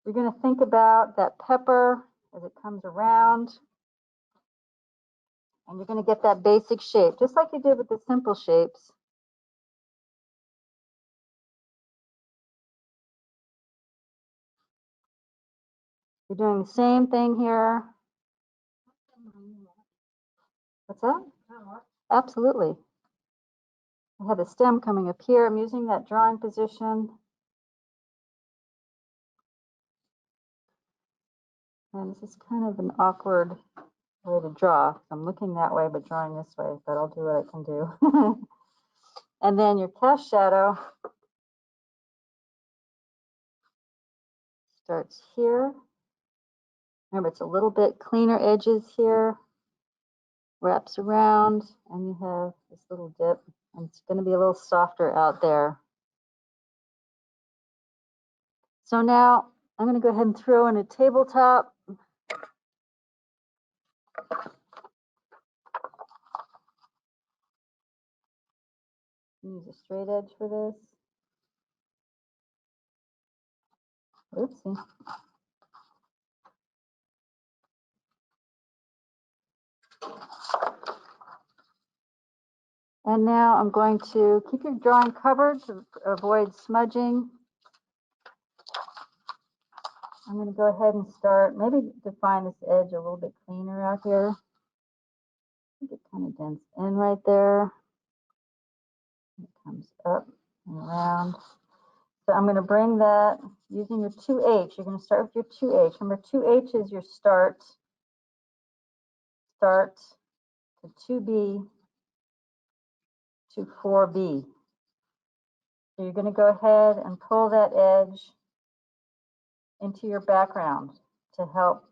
You're going to think about that pepper as it comes around. And you're going to get that basic shape, just like you did with the simple shapes. You're doing the same thing here. What's that? Absolutely. I have the stem coming up here. I'm using that drawing position. And this is kind of an awkward way to draw. I'm looking that way, but drawing this way, but I'll do what I can do. And then your cast shadow starts here. Remember, it's a little bit cleaner edges here, wraps around, and you have this little dip, and it's going to be a little softer out there. So now I'm going to go ahead and throw in a tabletop. Use a straight edge for this. Oopsie. And now I'm going to keep your drawing covered to avoid smudging. I'm going to go ahead and start, maybe define this edge a little bit cleaner out here. I think it kind of dents in right there. It comes up and around. So I'm going to bring that using your 2H. You're going to start with your 2H. Remember, 2H is your start to 2B to 4B. So you're going to go ahead and pull that edge into your background to help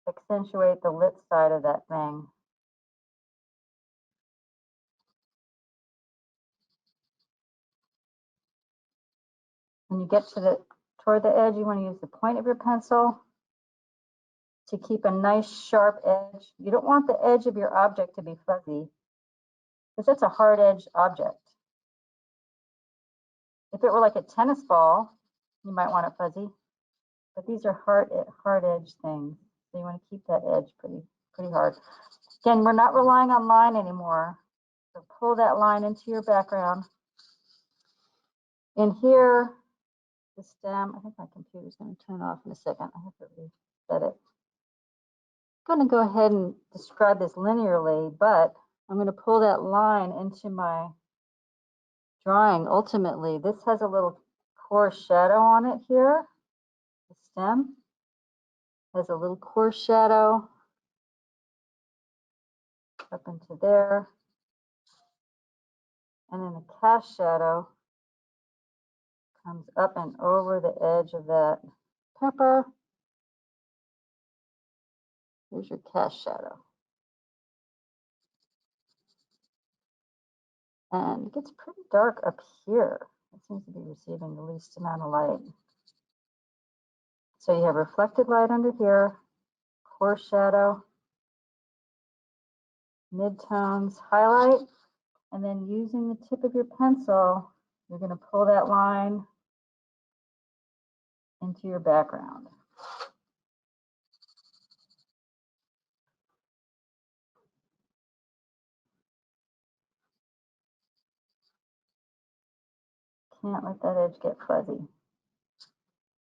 accentuate the lit side of that thing. When you get to toward the edge, you want to use the point of your pencil to keep a nice sharp edge. You don't want the edge of your object to be fuzzy, because that's a hard edge object. If it were like a tennis ball, you might want it fuzzy, but these are hard edge things. So you want to keep that edge pretty hard. Again, we're not relying on line anymore. So pull that line into your background. In here, the stem, I think my computer's going to turn off in a second. I have to reset it. I'm going to go ahead and describe this linearly, but I'm going to pull that line into my drawing. Ultimately, this has a little coarse shadow on it here. The stem has a little coarse shadow up into there. And then the cast shadow comes up and over the edge of that pepper. Here's your cast shadow. And it gets pretty dark up here. It seems to be receiving the least amount of light. So you have reflected light under here, coarse shadow, midtones, highlight, and then using the tip of your pencil, you're going to pull that line into your background. Can't let that edge get fuzzy.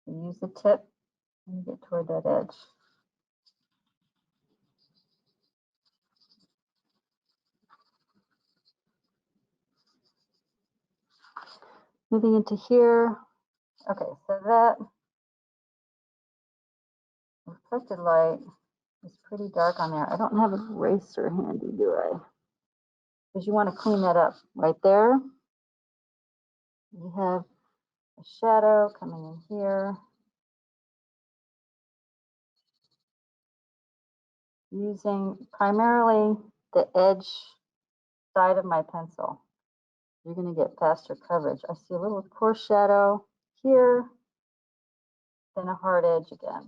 You use the tip and get toward that edge. Moving into here. Okay, so that reflected light is pretty dark on there. I don't have an eraser handy, do I? Because you want to clean that up. Right there, you have a shadow coming in here. Using primarily the edge side of my pencil. You're going to get faster coverage. I see a little coarse shadow here, then a hard edge again.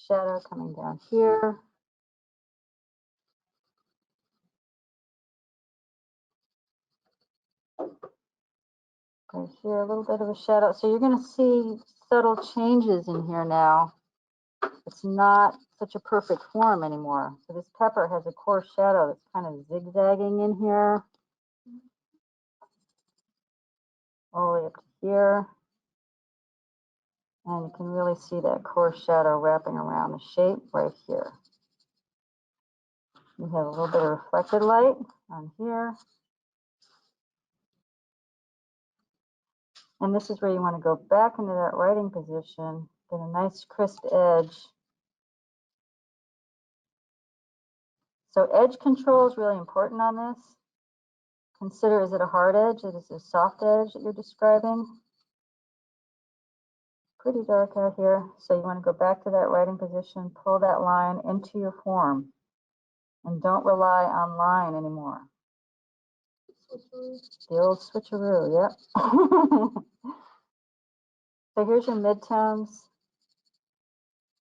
Shadow coming down here. Right here, a little bit of a shadow. So you're going to see subtle changes in here now. It's not such a perfect form anymore. So this pepper has a coarse shadow that's kind of zigzagging in here. All the way up to here. And you can really see that coarse shadow wrapping around the shape right here. You have a little bit of reflected light on here. And this is where you want to go back into that writing position, get a nice crisp edge. So edge control is really important on this. Consider, is it a hard edge? Is it a soft edge that you're describing? Pretty dark out here. So you want to go back to that writing position, pull that line into your form, and don't rely on line anymore. The old switcheroo, yep. So here's your midtones,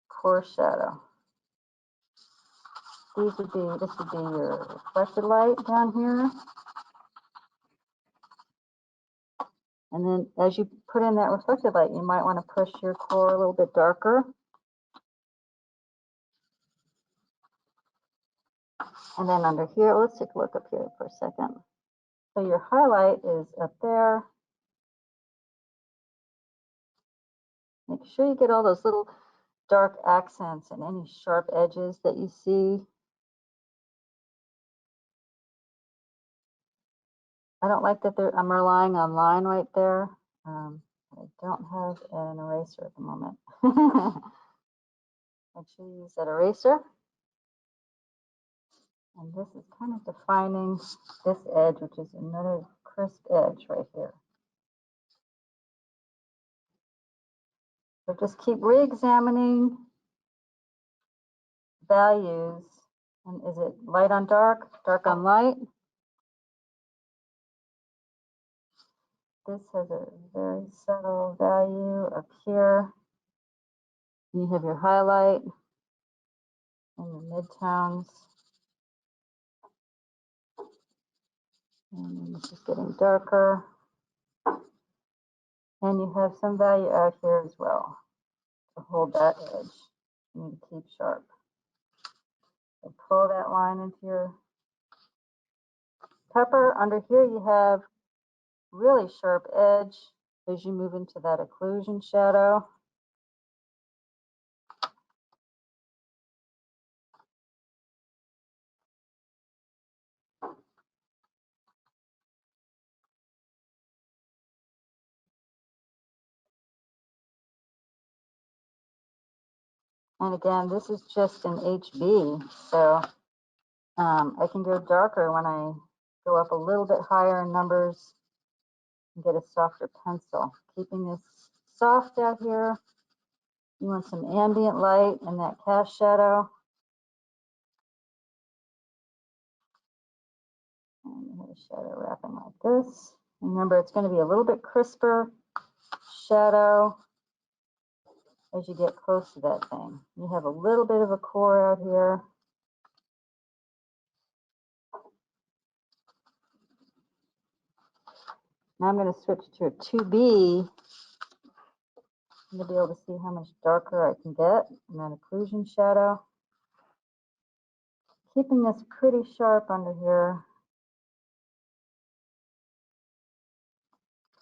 coarse shadow. This would be your reflected light down here. And then as you put in that reflected light, you might want to push your core a little bit darker. And then under here, let's take a look up here for a second. So your highlight is up there. Make sure you get all those little dark accents and any sharp edges that you see. I don't like that I'm relying on line right there. I don't have an eraser at the moment. Make sure you use that eraser. And this is kind of defining this edge, which is another crisp edge right here. So just keep re-examining values. And is it light on dark, dark on light? This has a very subtle value up here. You have your highlight and your midtones. And this is getting darker. And you have some value out here as well to hold that edge. You need to keep sharp. So pull that line into your pepper. Under here you have really sharp edge as you move into that occlusion shadow. And again, this is just an HB, so I can go darker when I go up a little bit higher in numbers and get a softer pencil. Keeping this soft out here. You want some ambient light in that cast shadow. And you have a shadow wrapping like this. Remember, it's going to be a little bit crisper shadow as you get close to that thing. You have a little bit of a core out here. Now I'm going to switch to a 2B. I'm going to be able to see how much darker I can get in that occlusion shadow. Keeping this pretty sharp under here.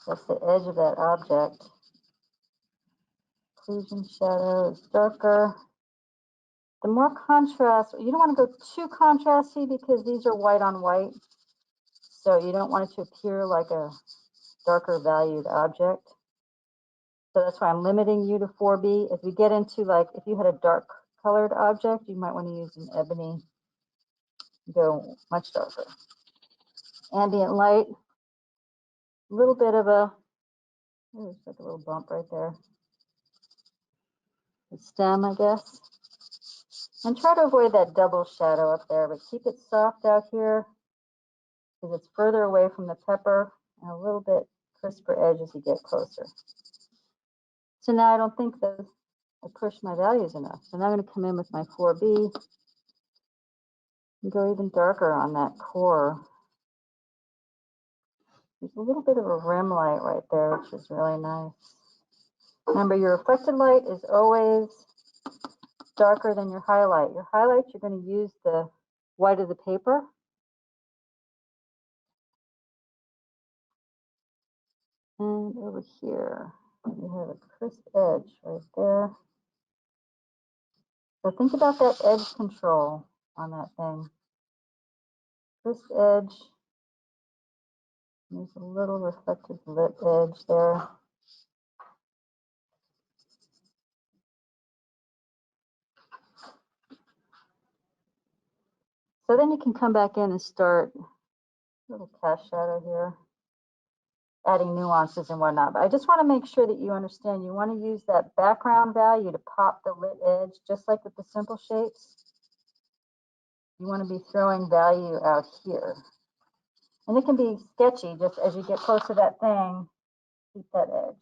That's the edge of that object. Occlusion shadow is darker. The more contrast, you don't want to go too contrasty because these are white on white. So you don't want it to appear like a darker valued object. So that's why I'm limiting you to 4B. If we get into like, if you had a dark colored object, you might want to use an ebony, go much darker. Ambient light, a little bit of a, there's like a little bump right there. The stem, I guess. And try to avoid that double shadow up there, but keep it soft out here because it's further away from the pepper and a little bit crisper edge as you get closer. So now I don't think I pushed my values enough. So now I'm going to come in with my 4B and go even darker on that core. There's a little bit of a rim light right there, which is really nice. Remember, your reflected light is always darker than your highlight. Your highlight, you're going to use the white of the paper. And over here, you have a crisp edge right there. So think about that edge control on that thing. Crisp edge. There's a little reflective lit edge there. So then you can come back in and start a little cast shadow here, adding nuances and whatnot. But I just want to make sure that you understand you want to use that background value to pop the lit edge, just like with the simple shapes. You want to be throwing value out here. And it can be sketchy just as you get close to that thing, keep that edge.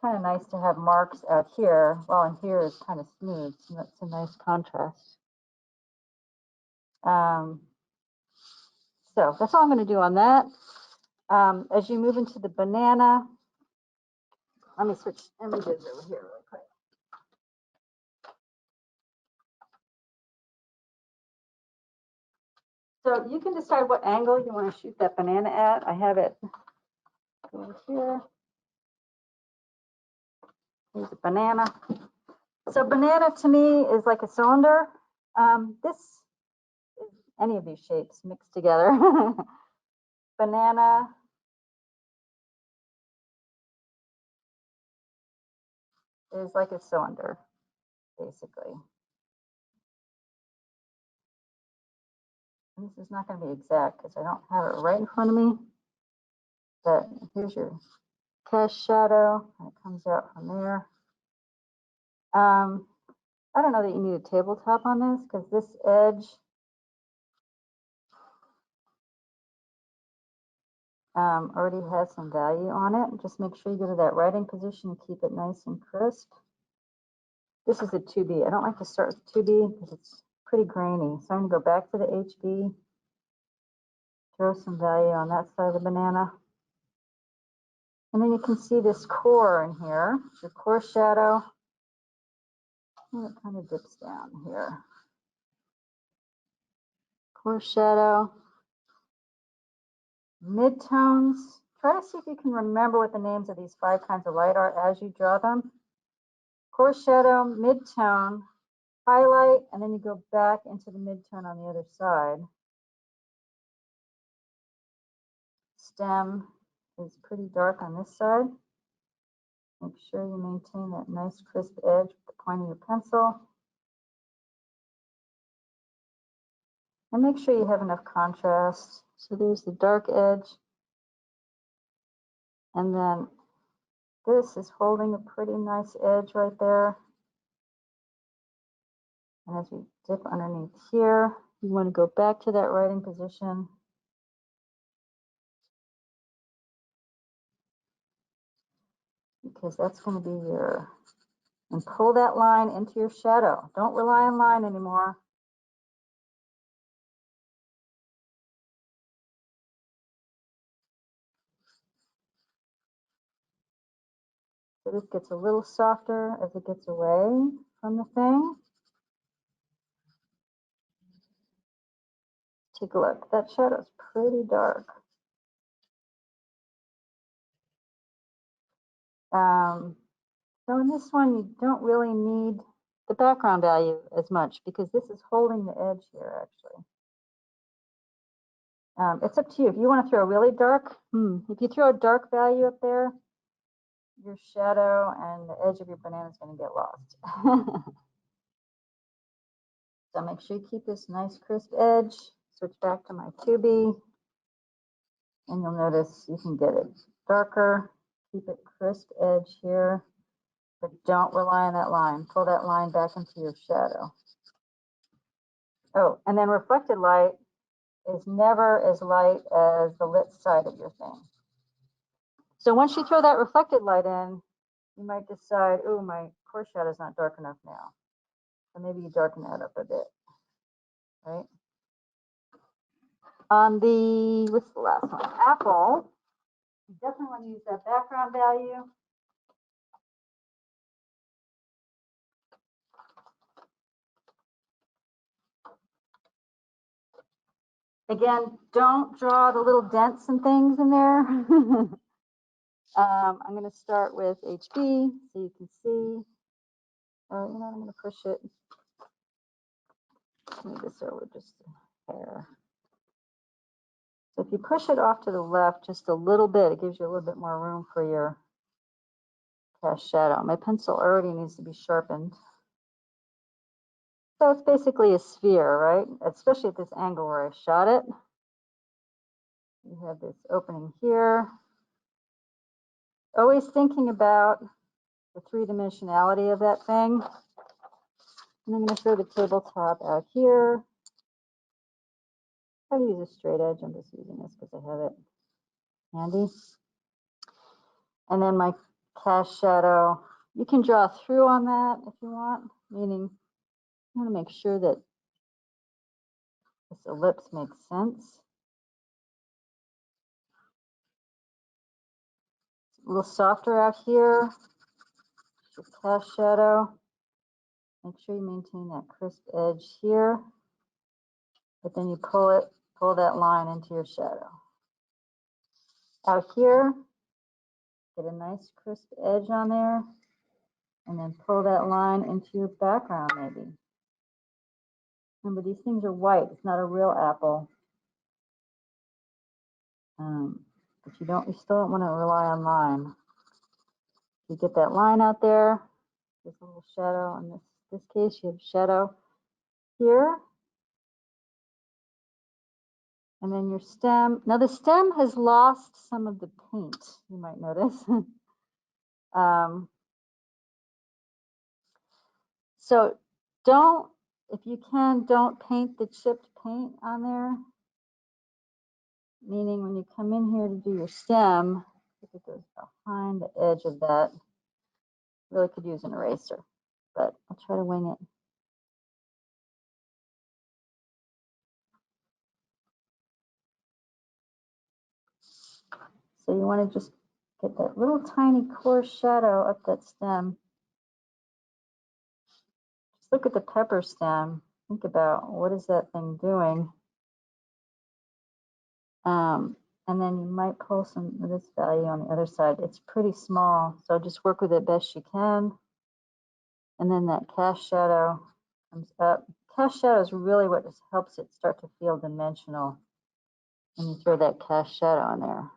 Kind of nice to have marks out here, while in here is kind of smooth. So that's a nice contrast. So that's all I'm going to do on that. As you move into the banana, let me switch images over here really quick. So you can decide what angle you want to shoot that banana at. I have it over here. Here's a banana. So banana to me is like a cylinder. This is any of these shapes mixed together. Banana is like a cylinder, basically. And this is not going to be exact because I don't have it right in front of me. But here's your cast shadow, and it comes out from there. I don't know that you need a tabletop on this because this edge already has some value on it. Just make sure you go to that writing position and keep it nice and crisp. This is a 2B. I don't like to start with 2B because it's pretty grainy. So I'm going to go back to the HB, throw some value on that side of the banana. And then you can see this core in here, the core shadow. And it kind of dips down here. Core shadow. Midtones. Try to see if you can remember what the names of these 5 kinds of light are as you draw them. Core shadow, midtone, highlight, and then you go back into the midtone on the other side. Stem is pretty dark on this side. Make sure you maintain that nice crisp edge with the point of your pencil. And make sure you have enough contrast. So there's the dark edge. And then this is holding a pretty nice edge right there. And as we dip underneath here, you want to go back to that writing position. Because that's going to be your, and pull that line into your shadow. Don't rely on line anymore. So this gets a little softer as it gets away from the thing. Take a look. That shadow is pretty dark. So in this one, you don't really need the background value as much because this is holding the edge here, actually. It's up to you. If you want to throw a really dark, if you throw a dark value up there, your shadow and the edge of your banana is going to get lost. So make sure you keep this nice crisp edge. Switch back to my 2B. And you'll notice you can get it darker. Keep it crisp edge here. But don't rely on that line. Pull that line back into your shadow. Oh, and then reflected light is never as light as the lit side of your thing. So once you throw that reflected light in, you might decide, oh, my core shadow is not dark enough now. So maybe you darken that up a bit, right? On the, what's the last one? Apple, you definitely want to use that background value. Again, don't draw the little dents and things in there. I'm going to start with HB so you can see. Oh, you know, I'm going to push it. Move this over just a hair. So if you push it off to the left just a little bit, it gives you a little bit more room for your cast shadow. My pencil already needs to be sharpened. So it's basically a sphere, right? Especially at this angle where I shot it. You have this opening here. Always thinking about the three-dimensionality of that thing. And I'm going to throw the tabletop out here. I'll use a straight edge. I'm just using this because I have it handy. And then my cast shadow. You can draw through on that if you want, meaning you want to make sure that this ellipse makes sense. A little softer out here. Your cast shadow. Make sure you maintain that crisp edge here. But then you pull that line into your shadow. Out here, get a nice crisp edge on there. And then pull that line into your background maybe. Remember, these things are white. It's not a real apple. But you still don't want to rely on line. You get that line out there. There's a little shadow. In this case, you have shadow here. And then your stem. Now the stem has lost some of the paint, you might notice. So if you can, don't paint the chipped paint on there. Meaning when you come in here to do your stem, if it goes behind the edge of that, really could use an eraser, but I'll try to wing it. So you want to just get that little tiny coarse shadow up that stem. Just look at the pepper stem. Think about what is that thing doing. And then you might pull some of this value on the other side. It's pretty small, so just work with it best you can. And then that cast shadow comes up. Cast shadow is really what just helps it start to feel dimensional when you throw that cast shadow in there.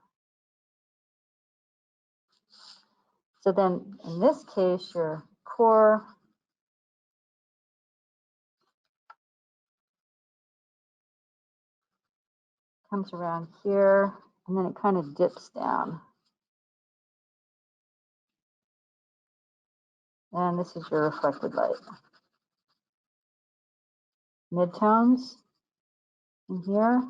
So then in this case, your core comes around here, and then it kind of dips down. And this is your reflected light. Midtones in here.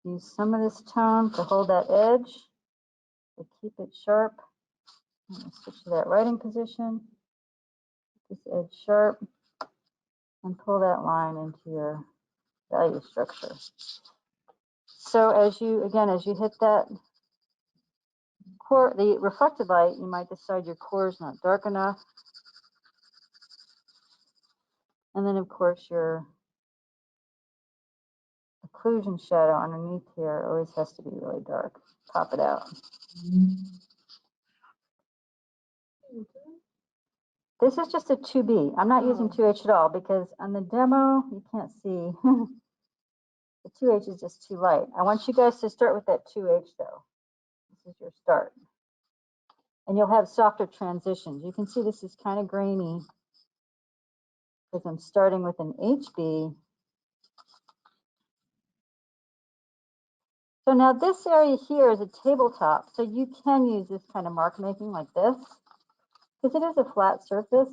Use some of this tone to hold that edge, to keep it sharp. I'm going to switch to that writing position. This edge sharp, and pull that line into your value structure. So as you hit that core, the reflected light, you might decide your core is not dark enough. And then of course your occlusion shadow underneath here always has to be really dark. Pop it out. This is just a 2B. I'm not using 2H at all because on the demo, you can't see. The 2H is just too light. I want you guys to start with that 2H though. This is your start. And you'll have softer transitions. You can see this is kind of grainy because I'm starting with an HB. So now this area here is a tabletop. So you can use this kind of mark making like this because it is a flat surface,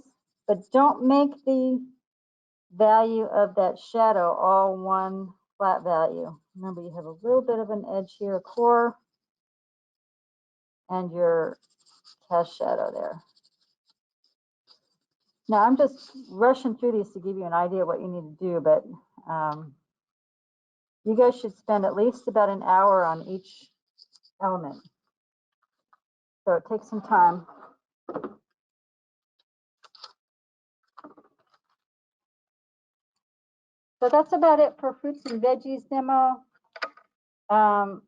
but don't make the value of that shadow all one flat value. Remember, you have a little bit of an edge here, a core, and your cast shadow there. Now I'm just rushing through these to give you an idea of what you need to do, but you guys should spend at least about an hour on each element. So it takes some time. So that's about it for fruits and veggies demo.